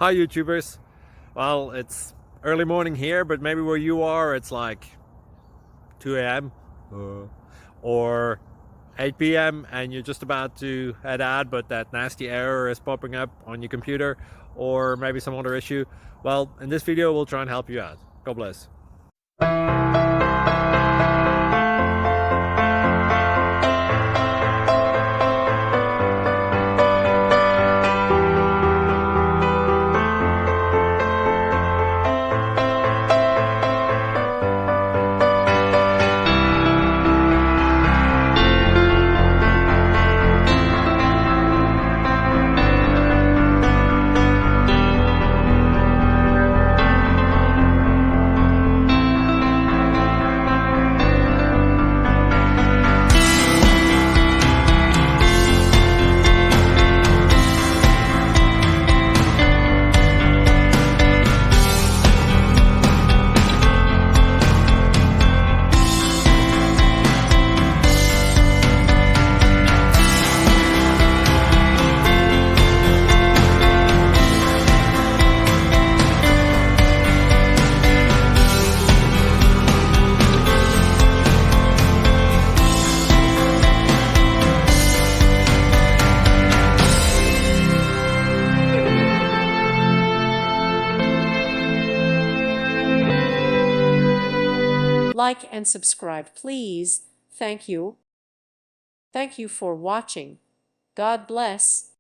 Hi YouTubers. Well, it's early morning here, but maybe where you are it's like 2 a.m. or 8 p.m. and you're just about to head out, but that nasty error is popping up on your computer, or maybe some other issue. Well, in this video we'll try and help you out. God bless. Like and subscribe, please. Thank you. Thank you for watching. God bless.